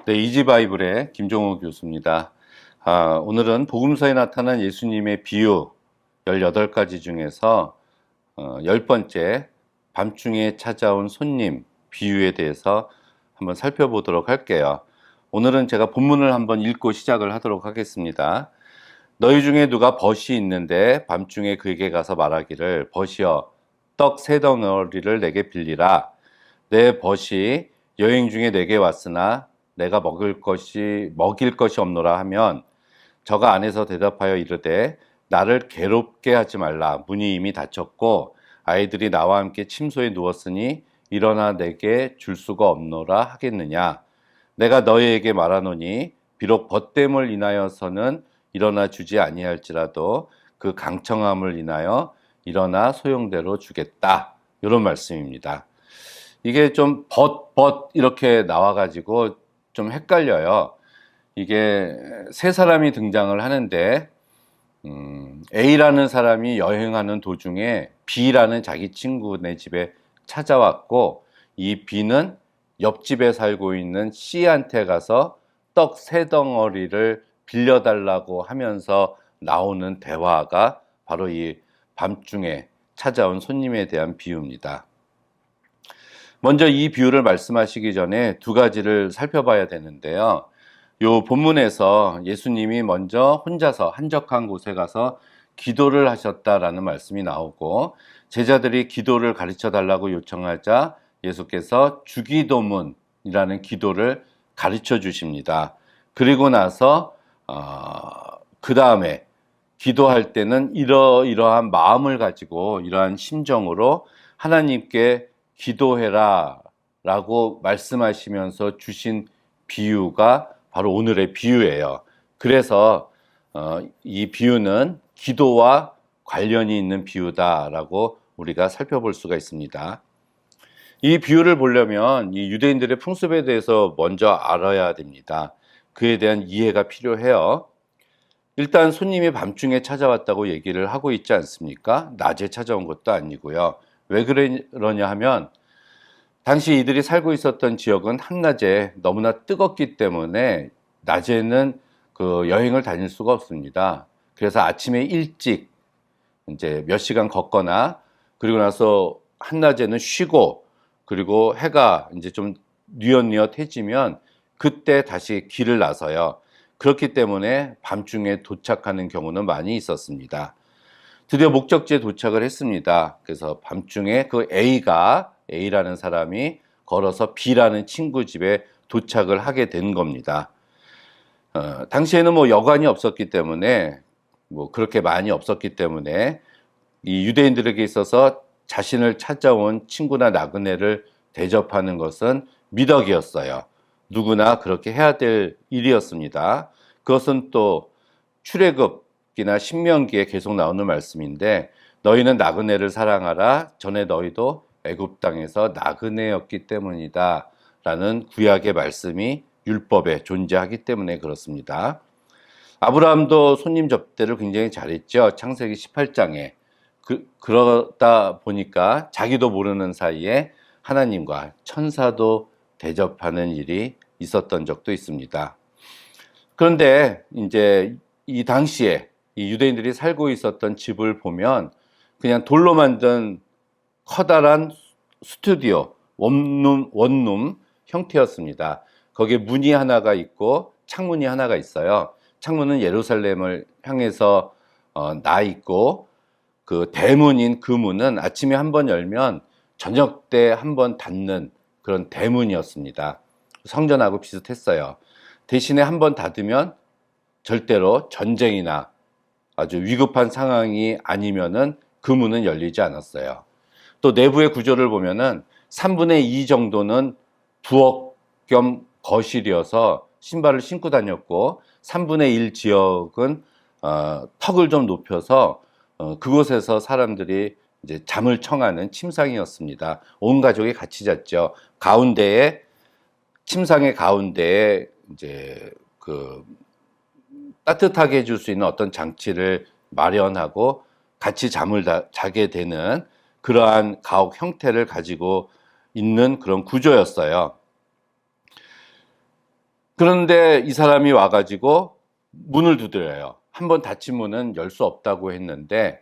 네, 이지바이블의 김종호 교수입니다. 오늘은 복음서에 나타난 예수님의 비유 18가지 중에서 10번째 밤중에 찾아온 손님 비유에 대해서 한번 살펴보도록 할게요. 오늘은 제가 본문을 한번 읽고 시작을 하도록 하겠습니다. 너희 중에 누가 벗이 있는데 밤중에 그에게 가서 말하기를 벗이여 떡 세 덩어리를 내게 빌리라. 내 벗이 여행 중에 내게 왔으나 내가 먹일 것이 없노라 하면 저가 안에서 대답하여 이르되 나를 괴롭게 하지 말라. 문이 이미 닫혔고 아이들이 나와 함께 침소에 누웠으니 일어나 내게 줄 수가 없노라 하겠느냐. 내가 너희에게 말하노니 비록 벗됨을 인하여서는 일어나 주지 아니할지라도 그 강청함을 인하여 일어나 소용대로 주겠다. 이런 말씀입니다. 이게 좀 이렇게 나와가지고 좀 헷갈려요. 이게 세 사람이 등장을 하는데 A라는 사람이 여행하는 도중에 B라는 자기 친구네 집에 찾아왔고, 이 B는 옆집에 살고 있는 C한테 가서 떡 세 덩어리를 빌려달라고 하면서 나오는 대화가 바로 이 밤중에 찾아온 손님에 대한 비유입니다. 먼저 이 비유를 말씀하시기 전에 두 가지를 살펴봐야 되는데요. 요 본문에서 예수님이 먼저 혼자서 한적한 곳에 가서 기도를 하셨다라는 말씀이 나오고, 제자들이 기도를 가르쳐 달라고 요청하자 예수께서 주기도문이라는 기도를 가르쳐 주십니다. 그리고 나서 그 다음에 기도할 때는 이러이러한 마음을 가지고 이러한 심정으로 하나님께 기도해라 라고 말씀하시면서 주신 비유가 바로 오늘의 비유예요. 그래서 이 비유는 기도와 관련이 있는 비유다라고 우리가 살펴볼 수가 있습니다. 이 비유를 보려면 이 유대인들의 풍습에 대해서 먼저 알아야 됩니다. 그에 대한 이해가 필요해요. 일단 손님이 밤중에 찾아왔다고 얘기를 하고 있지 않습니까? 낮에 찾아온 것도 아니고요. 왜 그러냐 하면 당시 이들이 살고 있었던 지역은 한낮에 너무나 뜨겁기 때문에 낮에는 그 여행을 다닐 수가 없습니다. 그래서 아침에 일찍 이제 몇 시간 걷거나, 그리고 나서 한낮에는 쉬고, 그리고 해가 이제 좀 뉘엿뉘엿해지면 그때 다시 길을 나서요. 그렇기 때문에 밤중에 도착하는 경우는 많이 있었습니다. 드디어 목적지에 도착을 했습니다. 그래서 밤중에 그 A라는 사람이 걸어서 B라는 친구 집에 도착을 하게 된 겁니다. 당시에는 뭐 여관이 없었기 때문에, 뭐 그렇게 많이 없었기 때문에 이 유대인들에게 있어서 자신을 찾아온 친구나 나그네를 대접하는 것은 미덕이었어요. 누구나 그렇게 해야 될 일이었습니다. 그것은 또 출애굽기나 신명기에 계속 나오는 말씀인데, 너희는 나그네를 사랑하라. 전에 너희도 애굽 땅에서 나그네였기 때문이다 라는 구약의 말씀이 율법에 존재하기 때문에 그렇습니다. 아브라함도 손님 접대를 굉장히 잘했죠. 창세기 18장에. 그러다 보니까 자기도 모르는 사이에 하나님과 천사도 대접하는 일이 있었던 적도 있습니다. 그런데 이제 이 당시에 이 유대인들이 살고 있었던 집을 보면 그냥 돌로 만든 커다란 스튜디오, 원룸 형태였습니다. 거기에 문이 하나가 있고 창문이 하나가 있어요. 창문은 예루살렘을 향해서 나 있고, 그 대문인 그 문은 아침에 한번 열면 저녁 때 한번 닫는 그런 대문이었습니다. 성전하고 비슷했어요. 대신에 한번 닫으면 절대로 전쟁이나 아주 위급한 상황이 아니면은 그 문은 열리지 않았어요. 또 내부의 구조를 보면은 3분의 2 정도는 부엌 겸 거실이어서 신발을 신고 다녔고, 3분의 1 지역은 턱을 좀 높여서 그곳에서 사람들이 이제 잠을 청하는 침상이었습니다. 온 가족이 같이 잤죠. 침상의 가운데에 이제 그 따뜻하게 해줄 수 있는 어떤 장치를 마련하고 같이 잠을 자게 되는 그러한 가옥 형태를 가지고 있는 그런 구조였어요. 그런데 이 사람이 와가지고 문을 두드려요. 한번 닫힌 문은 열 수 없다고 했는데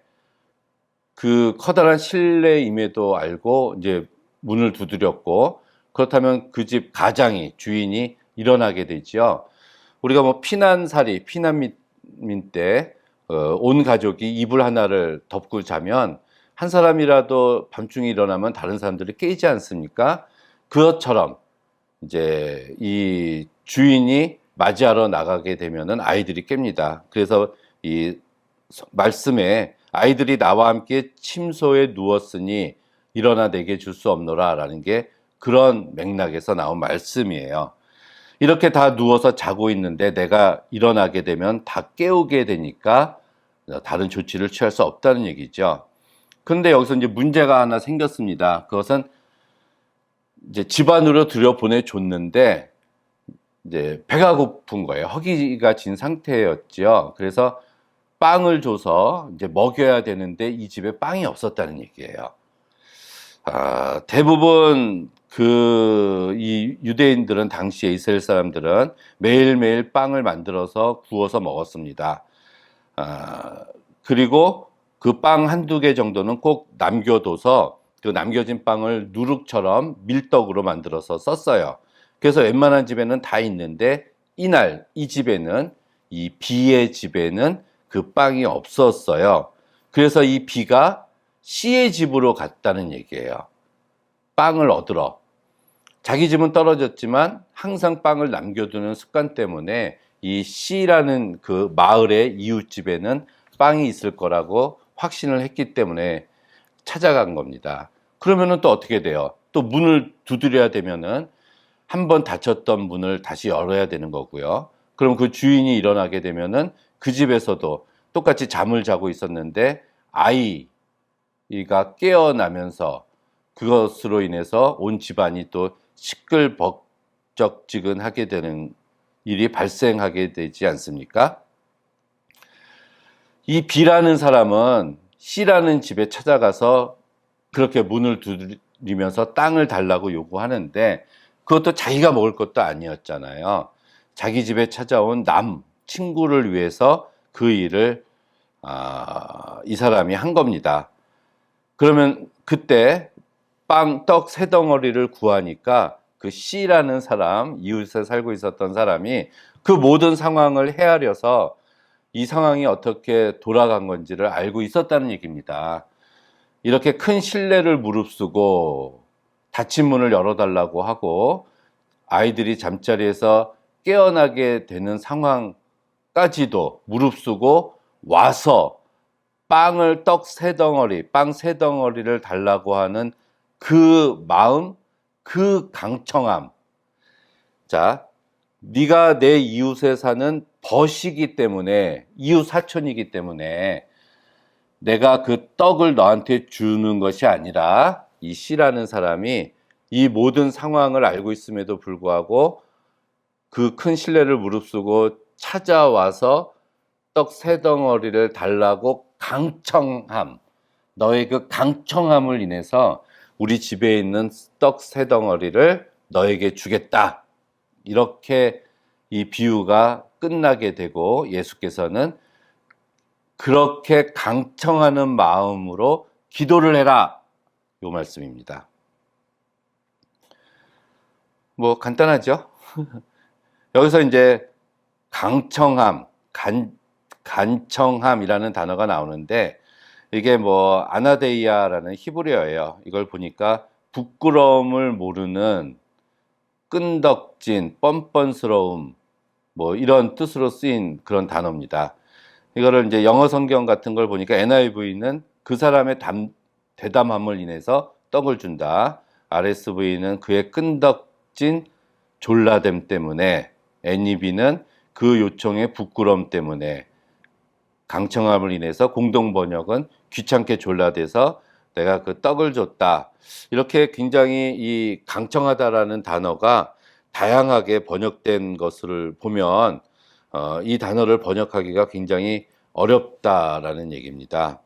그 커다란 실내임에도 알고 이제 문을 두드렸고, 그렇다면 그 집 가장이, 주인이 일어나게 되죠. 우리가 뭐 피난살이, 피난민 때 온 가족이 이불 하나를 덮고 자면 한 사람이라도 밤중에 일어나면 다른 사람들이 깨지 않습니까? 그것처럼 이제 이 주인이 맞이하러 나가게 되면은 아이들이 깹니다. 그래서 이 말씀에 아이들이 나와 함께 침소에 누웠으니 일어나 내게 줄 수 없노라 라는 게 그런 맥락에서 나온 말씀이에요. 이렇게 다 누워서 자고 있는데 내가 일어나게 되면 다 깨우게 되니까 다른 조치를 취할 수 없다는 얘기죠. 그런데 여기서 이제 문제가 하나 생겼습니다. 그것은 이제 집 안으로 들여보내 줬는데 이제 배가 고픈 거예요. 허기가 진 상태였죠. 그래서 빵을 줘서 이제 먹여야 되는데 이 집에 빵이 없었다는 얘기예요. 대부분 이 유대인들은, 당시에 이스라엘 사람들은 매일매일 빵을 만들어서 구워서 먹었습니다. 그리고 그 빵 한두 개 정도는 꼭 남겨둬서 그 남겨진 빵을 누룩처럼 밀떡으로 만들어서 썼어요. 그래서 웬만한 집에는 다 있는데 이날 이 집에는, 이 B의 집에는 그 빵이 없었어요. 그래서 이 B가 C의 집으로 갔다는 얘기예요. 빵을 얻으러. 자기 집은 떨어졌지만 항상 빵을 남겨두는 습관 때문에 이 C라는 그 마을의 이웃집에는 빵이 있을 거라고 확신을 했기 때문에 찾아간 겁니다. 그러면은 또 어떻게 돼요? 또 문을 두드려야 되면은 한번 닫혔던 문을 다시 열어야 되는 거고요. 그럼 그 주인이 일어나게 되면은 그 집에서도 똑같이 잠을 자고 있었는데 아이가 깨어나면서 그것으로 인해서 온 집안이 또 시끌벅적지근하게 되는 일이 발생하게 되지 않습니까? 이 B라는 사람은 C라는 집에 찾아가서 그렇게 문을 두드리면서 땅을 달라고 요구하는데 그것도 자기가 먹을 것도 아니었잖아요. 자기 집에 찾아온 친구를 위해서 그 일을 이 사람이 한 겁니다. 그러면 그때 떡 세 덩어리를 구하니까 그 C라는 사람, 이웃에 살고 있었던 사람이 그 모든 상황을 헤아려서 이 상황이 어떻게 돌아간 건지를 알고 있었다는 얘기입니다. 이렇게 큰 신뢰를 무릅쓰고 닫힌 문을 열어달라고 하고 아이들이 잠자리에서 깨어나게 되는 상황까지도 무릅쓰고 와서 떡 세 덩어리, 빵 세 덩어리를 달라고 하는 그 마음, 그 강청함. 자, 네가 내 이웃에 사는 벗이기 때문에, 이웃 사촌이기 때문에 내가 그 떡을 너한테 주는 것이 아니라 이 C라는 사람이 이 모든 상황을 알고 있음에도 불구하고 그 큰 신뢰를 무릅쓰고 찾아와서 떡 세 덩어리를 달라고 강청함, 너의 그 강청함을 인해서 우리 집에 있는 떡 세 덩어리를 너에게 주겠다. 이렇게 이 비유가 끝나게 되고 예수께서는 그렇게 강청하는 마음으로 기도를 해라. 요 말씀입니다. 뭐 간단하죠? 여기서 이제 강청함, 간청함이라는 단어가 나오는데 이게 뭐 아나데이아라는 히브리어예요. 이걸 보니까 부끄러움을 모르는 끈덕진, 뻔뻔스러움, 뭐 이런 뜻으로 쓰인 그런 단어입니다. 이거를 이제 영어 성경 같은 걸 보니까 NIV는 그 사람의 대담함을 인해서 떡을 준다. RSV는 그의 끈덕진 졸라됨 때문에, NEB는 그 요청의 부끄러움 때문에, 강청함을 인해서 공동 번역은 귀찮게 졸라대서 내가 그 떡을 줬다. 이렇게 굉장히 이 강청하다라는 단어가 다양하게 번역된 것을 보면 이 단어를 번역하기가 굉장히 어렵다라는 얘기입니다.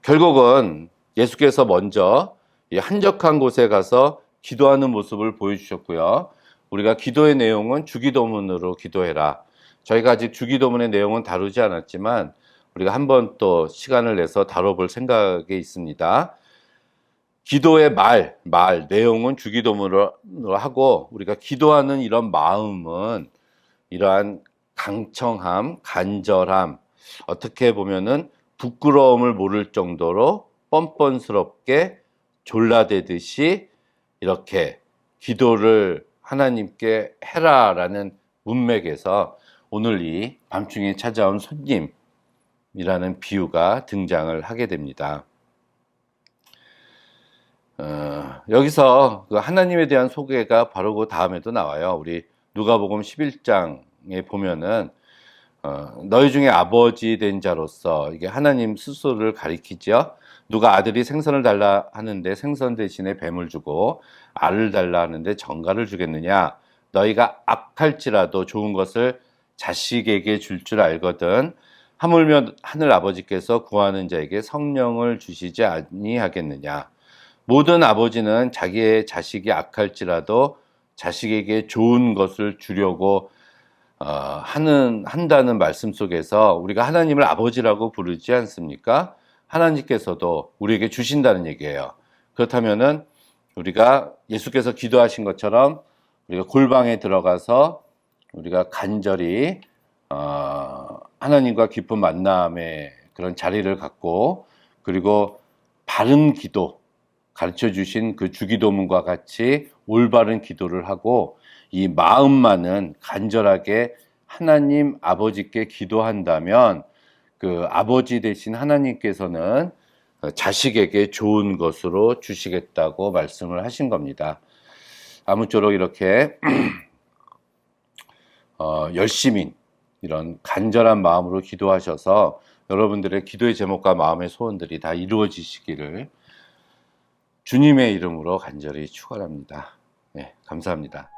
결국은 예수께서 먼저 이 한적한 곳에 가서 기도하는 모습을 보여주셨고요. 우리가 기도의 내용은 주기도문으로 기도해라. 저희가 아직 주기도문의 내용은 다루지 않았지만 우리가 한번 또 시간을 내서 다뤄볼 생각에 있습니다. 기도의 내용은 주기도문으로 하고 우리가 기도하는 이런 마음은 이러한 강청함, 간절함, 어떻게 보면은 부끄러움을 모를 정도로 뻔뻔스럽게 졸라대듯이 이렇게 기도를 하나님께 해라라는 문맥에서 오늘 이 밤중에 찾아온 손님이라는 비유가 등장을 하게 됩니다. 여기서 그 하나님에 대한 소개가 바로 그 다음에도 나와요. 우리 누가복음 11장에 보면은 너희 중에 아버지 된 자로서, 이게 하나님 스스로를 가리키죠. 누가 아들이 생선을 달라 하는데 생선 대신에 뱀을 주고 알을 달라 하는데 정갈을 주겠느냐. 너희가 악할지라도 좋은 것을 자식에게 줄 줄 알거든. 하물며 하늘 아버지께서 구하는 자에게 성령을 주시지 아니하겠느냐. 모든 아버지는 자기의 자식이 악할지라도 자식에게 좋은 것을 주려고 한다는 말씀 속에서 우리가 하나님을 아버지라고 부르지 않습니까? 하나님께서도 우리에게 주신다는 얘기예요. 그렇다면은 우리가 예수께서 기도하신 것처럼 우리가 골방에 들어가서 우리가 간절히 하나님과 깊은 만남의 그런 자리를 갖고, 그리고 바른 기도, 가르쳐 주신 그 주기도문과 같이 올바른 기도를 하고 이 마음만은 간절하게 하나님 아버지께 기도한다면 그 아버지 되신 하나님께서는 자식에게 좋은 것으로 주시겠다고 말씀을 하신 겁니다. 아무쪼록 이렇게 열심히 이런 간절한 마음으로 기도하셔서 여러분들의 기도의 제목과 마음의 소원들이 다 이루어지시기를 주님의 이름으로 간절히 축원합니다. 네, 감사합니다.